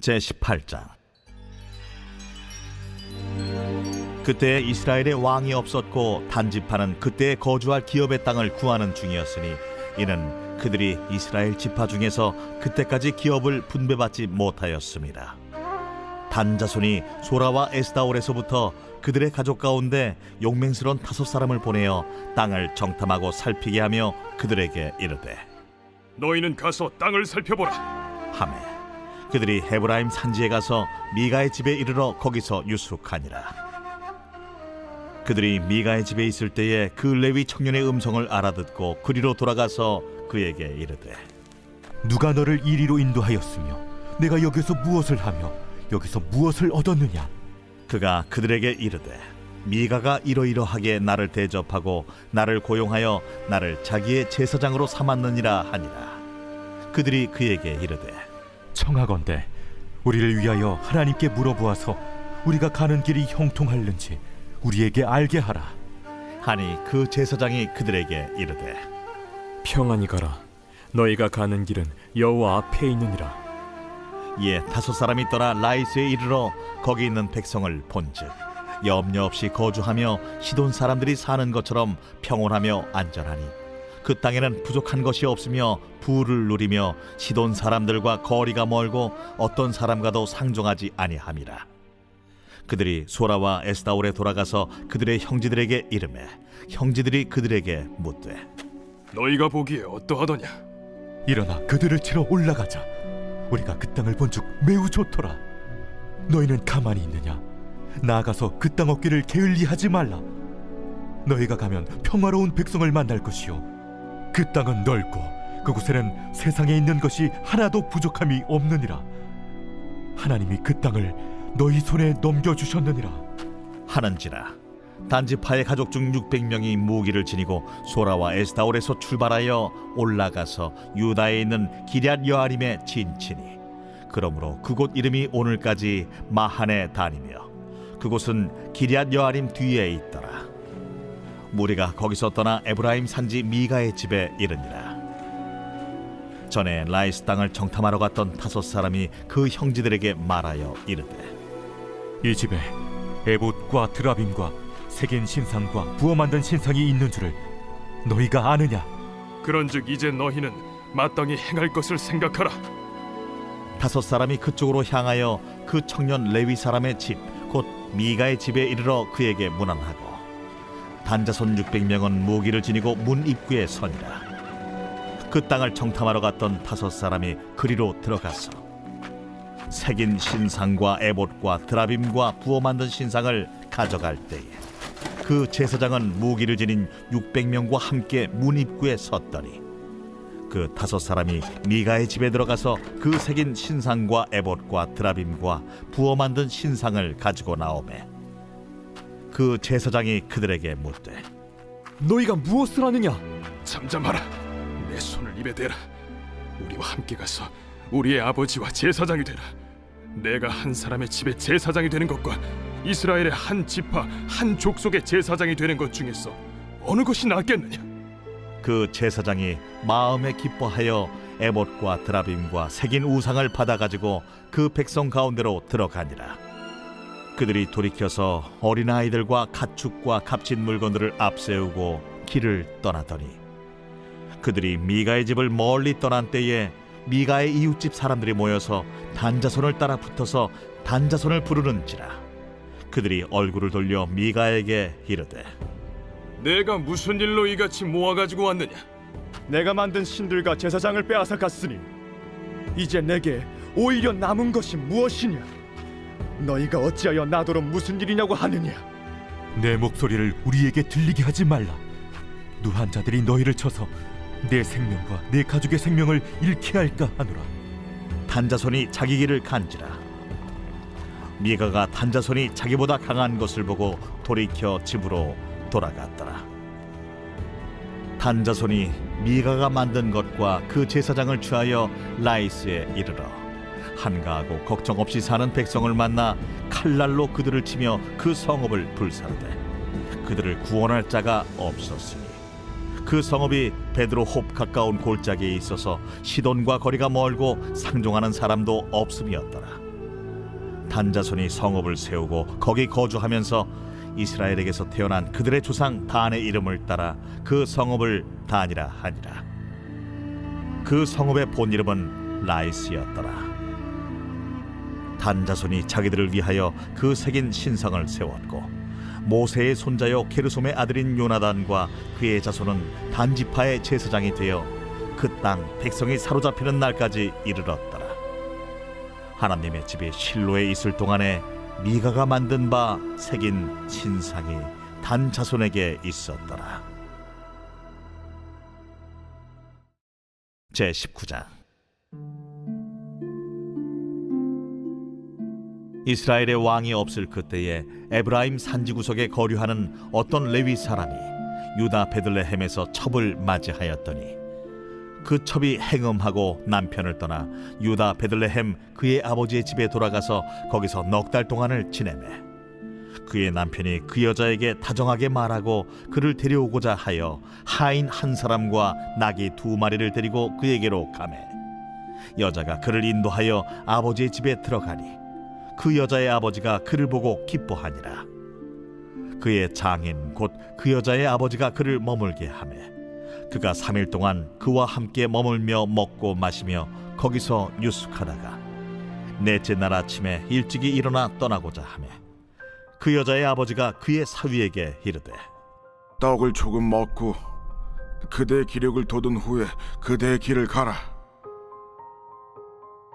제18장. 그때 이스라엘에 왕이 없었고 단지파는 그때 거주할 기업의 땅을 구하는 중이었으니 이는 그들이 이스라엘 지파 중에서 그때까지 기업을 분배받지 못하였습니다. 단 자손이 소라와 에스다올에서부터 그들의 가족 가운데 용맹스러운 5사람을 보내어 땅을 정탐하고 살피게 하며 그들에게 이르되 너희는 가서 땅을 살펴보라. 하매 그들이 헤브라임 산지에 가서 미가의 집에 이르러 거기서 유숙하니라. 그들이 미가의 집에 있을 때에 그 레위 청년의 음성을 알아듣고 그리로 돌아가서 그에게 이르되 누가 너를 이리로 인도하였으며 내가 여기서 무엇을 하며 여기서 무엇을 얻었느냐? 그가 그들에게 이르되 미가가 이러이러하게 나를 대접하고 나를 고용하여 나를 자기의 제사장으로 삼았느니라 하니라. 그들이 그에게 이르되 청하건대 우리를 위하여 하나님께 물어보아서 우리가 가는 길이 형통할는지 우리에게 알게 하라. 하니 그 제사장이 그들에게 이르되 평안히 가라. 너희가 가는 길은 여호와 앞에 있느니라. 이에 5사람이 떠나 라이스에 이르러 거기 있는 백성을 본즉 염려 없이 거주하며 시돈 사람들이 사는 것처럼 평온하며 안전하니 그 땅에는 부족한 것이 없으며 부를 누리며 시돈 사람들과 거리가 멀고 어떤 사람과도 상종하지 아니함이라. 그들이 소라와 에스다올에 돌아가서 그들의 형제들에게 이르매 형제들이 그들에게 묻되 너희가 보기에 어떠하더냐? 일어나 그들을 치러 올라가자. 우리가 그 땅을 본즉 매우 좋더라. 너희는 가만히 있느냐? 나아가서 그 땅 얻기를 게을리하지 말라. 너희가 가면 평화로운 백성을 만날 것이요 그 땅은 넓고 그곳에는 세상에 있는 것이 하나도 부족함이 없느니라. 하나님이 그 땅을 너희 손에 넘겨주셨느니라 하는지라. 단지파의 가족 중 600명이 무기를 지니고 소라와 에스다올에서 출발하여 올라가서 유다에 있는 기럇 여아림에 진치니 그러므로 그곳 이름이 오늘까지 마하네 단이며 그곳은 기럇 여아림 뒤에 있더라. 무리가 거기서 떠나 에브라임 산지 미가의 집에 이르니라. 전에 라이스 땅을 정탐하러 갔던 5사람이 그 형제들에게 말하여 이르되 이 집에 에봇과 드라빔과 새긴 신상과 부어 만든 신상이 있는 줄을 너희가 아느냐? 그런즉 이제 너희는 마땅히 행할 것을 생각하라. 5사람이 그쪽으로 향하여 그 청년 레위 사람의 집 곧 미가의 집에 이르러 그에게 문안하고 단자손 600명은 무기를 지니고 문 입구에 서니라. 그 땅을 정탐하러 갔던 5사람이 그리로 들어가서 새긴 신상과 에봇과 드라빔과 부어 만든 신상을 가져갈 때에 그 제사장은 무기를 지닌 600명과 함께 문 입구에 섰더니 그 5사람이 미가의 집에 들어가서 그 새긴 신상과 에봇과 드라빔과 부어 만든 신상을 가지고 나오매 그 제사장이 그들에게 묻되 너희가 무엇을 하느냐? 잠잠하라. 내 손을 입에 대라. 우리와 함께 가서 우리의 아버지와 제사장이 되라. 내가 한 사람의 집에 제사장이 되는 것과 이스라엘의 한 지파 한 족속의 제사장이 되는 것 중에서 어느 것이 낫겠느냐? 그 제사장이 마음에 기뻐하여 에봇과 드라빔과 새긴 우상을 받아가지고 그 백성 가운데로 들어가니라. 그들이 돌이켜서 어린아이들과 가축과 값진 물건들을 앞세우고 길을 떠나더니 그들이 미가의 집을 멀리 떠난 때에 미가의 이웃집 사람들이 모여서 단자손을 따라 붙어서 단자손을 부르는지라. 그들이 얼굴을 돌려 미가에게 이르되 내가 무슨 일로 이같이 모아가지고 왔느냐? 내가 만든 신들과 제사장을 빼앗아 갔으니 이제 내게 오히려 남은 것이 무엇이냐? 너희가 어찌하여 나더러 무슨 일이냐고 하느냐? 내 목소리를 우리에게 들리게 하지 말라. 누한 자들이 너희를 쳐서 내 생명과 내 가족의 생명을 잃게 할까 하노라. 단자손이 자기 길을 간지라. 미가가 단자손이 자기보다 강한 것을 보고 돌이켜 집으로 돌아갔더라. 단자손이 미가가 만든 것과 그 제사장을 취하여 라이스에 이르러 한가하고 걱정 없이 사는 백성을 만나 칼날로 그들을 치며 그 성읍을 불사르되 그들을 구원할 자가 없었으니 그 성읍이 베드로홉 가까운 골짜기에 있어서 시돈과 거리가 멀고 상종하는 사람도 없음이었더라. 단자손이 성읍을 세우고 거기 거주하면서 이스라엘에게서 태어난 그들의 조상 단의 이름을 따라 그 성읍을 단이라 하니라. 그 성읍의 본 이름은 라이스였더라. 단자손이 자기들을 위하여 그 새긴 신성을 세웠고 모세의 손자요 게르솜의 아들인 요나단과 그의 자손은 단지파의 제사장이 되어 그 땅 백성이 사로잡히는 날까지 이르렀더라. 하나님의 집이 실로에 있을 동안에 미가가 만든 바 새긴 신상이 단 자손에게 있었더라. 제19장. 이스라엘의 왕이 없을 그때에 에브라임 산지 구석에 거류하는 어떤 레위 사람이 유다 베들레헴에서 첩을 맞이하였더니 그 첩이 행음하고 남편을 떠나 유다 베들레헴 그의 아버지의 집에 돌아가서 거기서 넉 달 동안을 지내매 그의 남편이 그 여자에게 다정하게 말하고 그를 데려오고자 하여 하인 한 사람과 나귀 2마리를 데리고 그에게로 가매 여자가 그를 인도하여 아버지의 집에 들어가니 그 여자의 아버지가 그를 보고 기뻐하니라. 그의 장인 곧 그 여자의 아버지가 그를 머물게 하매 그가 3일 동안 그와 함께 머물며 먹고 마시며 거기서 유숙하다가 넷째 날 아침에 일찍이 일어나 떠나고자 하매 그 여자의 아버지가 그의 사위에게 이르되 떡을 조금 먹고 그대의 기력을 돋운 후에 그대의 길을 가라.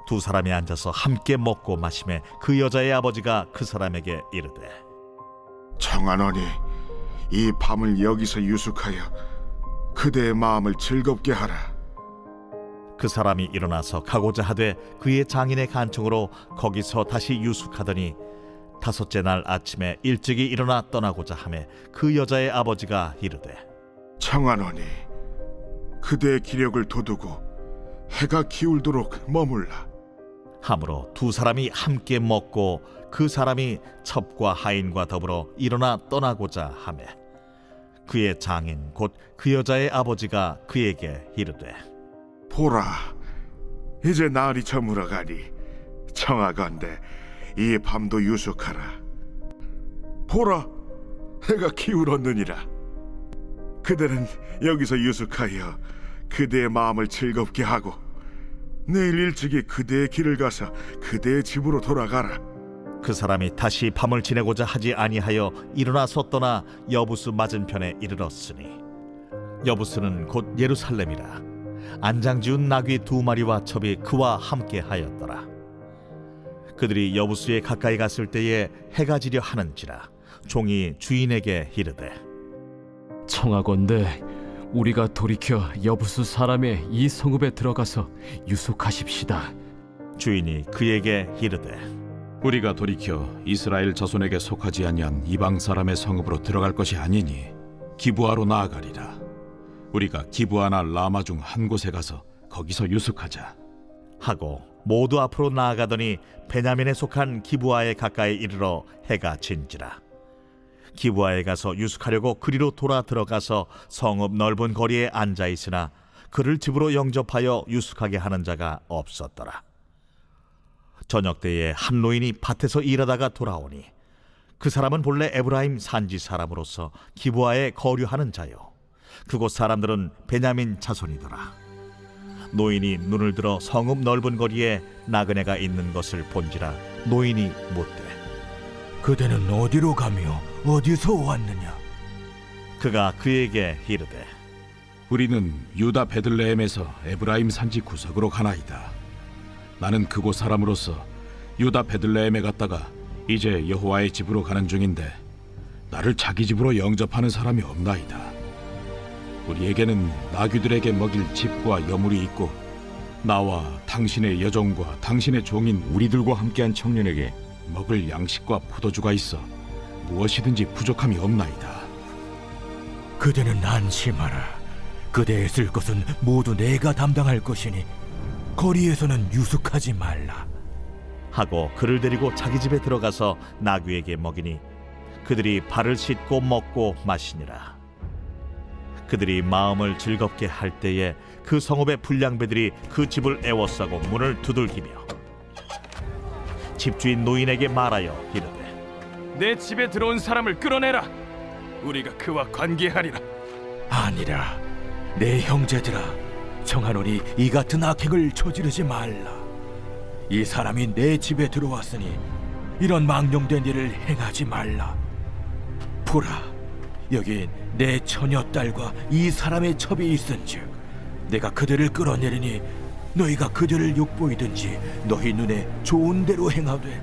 두 사람이 앉아서 함께 먹고 마시매 그 여자의 아버지가 그 사람에게 이르되 청하노니 이 밤을 여기서 유숙하여 그대의 마음을 즐겁게 하라. 그 사람이 일어나서 가고자 하되 그의 장인의 간청으로 거기서 다시 유숙하더니 5째 날 아침에 일찍이 일어나 떠나고자 하매 그 여자의 아버지가 이르되 청하노니 그대의 기력을 돋우고 해가 기울도록 머물라. 하므로 두 사람이 함께 먹고 그 사람이 첩과 하인과 더불어 일어나 떠나고자 하매 그의 장인 곧 그 여자의 아버지가 그에게 이르되 보라, 이제 날이 저물어가니 청하건대 이 밤도 유숙하라. 보라, 해가 기울었느니라. 그대는 여기서 유숙하여 그대의 마음을 즐겁게 하고 내일 일찍이 그대의 길을 가서 그대의 집으로 돌아가라. 그 사람이 다시 밤을 지내고자 하지 아니하여 일어나서 떠나 여부스 맞은편에 이르렀으니 여부스는 곧 예루살렘이라. 안장지운 나귀 2마리와 첩이 그와 함께 하였더라. 그들이 여부스에 가까이 갔을 때에 해가 지려 하는지라 종이 주인에게 이르되 청하건대 우리가 돌이켜 여부수 사람의 이 성읍에 들어가서 유숙하십시다. 주인이 그에게 이르되 우리가 돌이켜 이스라엘 자손에게 속하지 아니한 이방 사람의 성읍으로 들어갈 것이 아니니 기브아로 나아가리라. 우리가 기브아나 라마 중 한 곳에 가서 거기서 유숙하자 하고 모두 앞으로 나아가더니 베냐민에 속한 기브아에 가까이 이르러 해가 진지라. 기브아에 가서 유숙하려고 그리로 돌아 들어가서 성읍 넓은 거리에 앉아 있으나 그를 집으로 영접하여 유숙하게 하는 자가 없었더라. 저녁 때에 한 노인이 밭에서 일하다가 돌아오니 그 사람은 본래 에브라임 산지 사람으로서 기브아에 거류하는 자요 그곳 사람들은 베냐민 자손이더라. 노인이 눈을 들어 성읍 넓은 거리에 나그네가 있는 것을 본지라 노인이 묻되 그대는 어디로 가며 어디서 왔느냐? 그가 그에게 이르되 우리는 유다 베들레헴에서 에브라임 산지 구석으로 가나이다. 나는 그곳 사람으로서 유다 베들레헴에 갔다가 이제 여호와의 집으로 가는 중인데 나를 자기 집으로 영접하는 사람이 없나이다. 우리에게는 나귀들에게 먹일 집과 여물이 있고 나와 당신의 여종과 당신의 종인 우리들과 함께한 청년에게 먹을 양식과 포도주가 있어 무엇이든지 부족함이 없나이다. 그대는 안심하라. 그대의 쓸 것은 모두 내가 담당할 것이니 거리에서는 유숙하지 말라. 하고 그를 데리고 자기 집에 들어가서 나귀에게 먹이니 그들이 발을 씻고 먹고 마시니라. 그들이 마음을 즐겁게 할 때에 그 성읍의 불량배들이 그 집을 애워싸고 문을 두들기며 집주인 노인에게 말하여 이르되 내 집에 들어온 사람을 끌어내라. 우리가 그와 관계하리라. 아니라 내 형제들아, 청하노니 이 같은 악행을 저지르지 말라. 이 사람이 내 집에 들어왔으니 이런 망령된 일을 행하지 말라. 보라, 여기 내 처녀딸과 이 사람의 첩이 있은즉 내가 그들을 끌어내리니 너희가 그들을 욕보이든지 너희 눈에 좋은 대로 행하되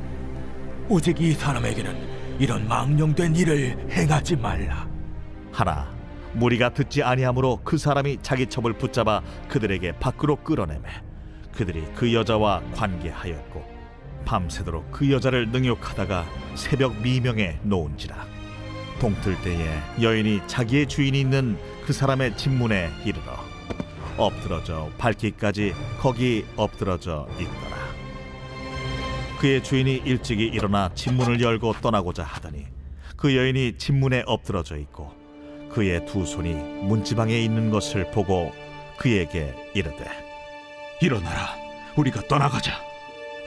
오직 이 사람에게는 이런 망령된 일을 행하지 말라. 하나 무리가 듣지 아니하므로 그 사람이 자기 첩을 붙잡아 그들에게 밖으로 끌어내매 그들이 그 여자와 관계하였고 밤새도록 그 여자를 능욕하다가 새벽 미명에 놓은지라. 동틀 때에 여인이 자기의 주인이 있는 그 사람의 집문에 이르러 엎드러져 밟기까지 거기 엎드러져 있더라. 그의 주인이 일찍이 일어나 집문을 열고 떠나고자 하더니 그 여인이 집문에 엎드러져 있고 그의 두 손이 문지방에 있는 것을 보고 그에게 이르되 일어나라, 우리가 떠나가자.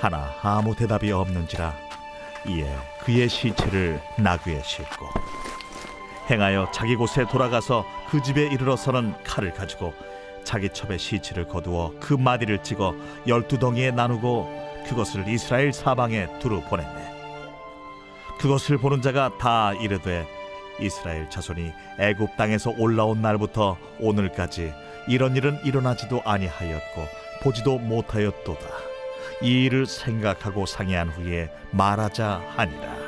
하나 아무 대답이 없는지라. 이에 그의 시체를 나귀에 싣고 행하여 자기 곳에 돌아가서 그 집에 이르러서는 칼을 가지고 자기 첩의 시체를 거두어 그 마디를 찍어 12덩이에 나누고 그것을 이스라엘 사방에 두루 보냈네. 그것을 보는 자가 다 이르되 이스라엘 자손이 애굽 땅에서 올라온 날부터 오늘까지 이런 일은 일어나지도 아니하였고 보지도 못하였도다. 이 일을 생각하고 상의한 후에 말하자 하니라.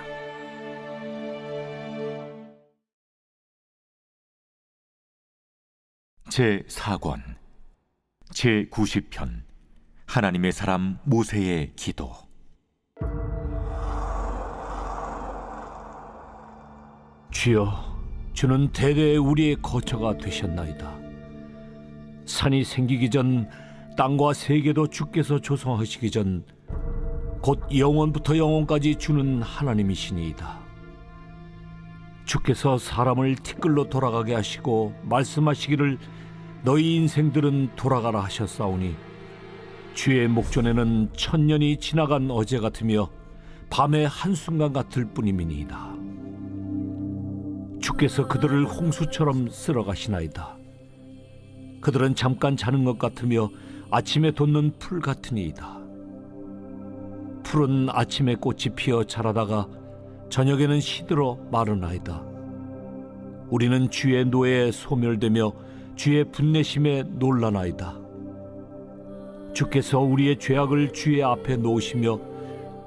제4권 제90편 하나님의 사람 모세의 기도. 주여, 주는 대대 우리의 거처가 되셨나이다. 산이 생기기 전 땅과 세계도 주께서 조성하시기 전 곧 영원부터 영원까지 주는 하나님이시니이다. 주께서 사람을 티끌로 돌아가게 하시고 말씀하시기를 너희 인생들은 돌아가라 하셨사오니 주의 목전에는 천년이 지나간 어제 같으며 밤의 한순간 같을 뿐이니이다. 주께서 그들을 홍수처럼 쓸어가시나이다. 그들은 잠깐 자는 것 같으며 아침에 돋는 풀 같으니이다. 풀은 아침에 꽃이 피어 자라다가 저녁에는 시들어 마르나이다. 우리는 주의 노에 소멸되며 주의 분내심에 놀라나이다. 주께서 우리의 죄악을 주의 앞에 놓으시며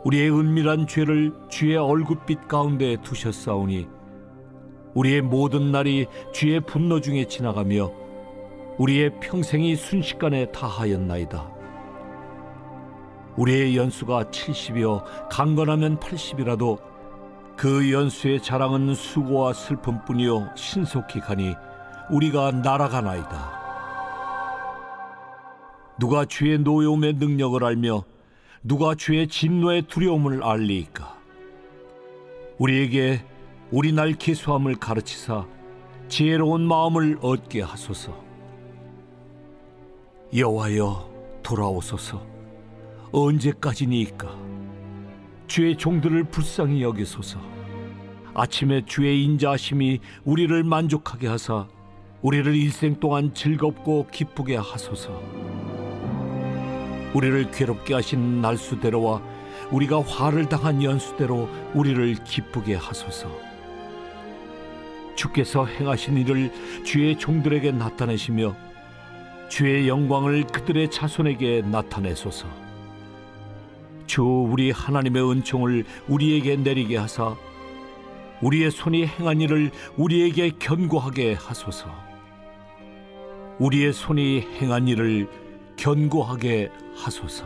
우리의 은밀한 죄를 주의 얼굴빛 가운데 두셨사오니 우리의 모든 날이 주의 분노 중에 지나가며 우리의 평생이 순식간에 다하였나이다. 우리의 연수가 70이요 강건하면 80이라도 그 연수의 자랑은 수고와 슬픔뿐이요 신속히 가니 우리가 날아가나이다. 누가 주의 노여움의 능력을 알며 누가 주의 진노의 두려움을 알리이까? 우리에게 우리 날 기수함을 가르치사 지혜로운 마음을 얻게 하소서. 여호와여, 돌아오소서. 언제까지니이까? 주의 종들을 불쌍히 여기소서. 아침에 주의 인자하심이 우리를 만족하게 하사 우리를 일생 동안 즐겁고 기쁘게 하소서. 우리를 괴롭게 하신 날수대로와 우리가 화를 당한 연수대로 우리를 기쁘게 하소서. 주께서 행하신 일을 주의 종들에게 나타내시며 주의 영광을 그들의 자손에게 나타내소서. 주 우리 하나님의 은총을 우리에게 내리게 하사 우리의 손이 행한 일을 우리에게 견고하게 하소서. 우리의 손이 행한 일을 견고하게 하소서.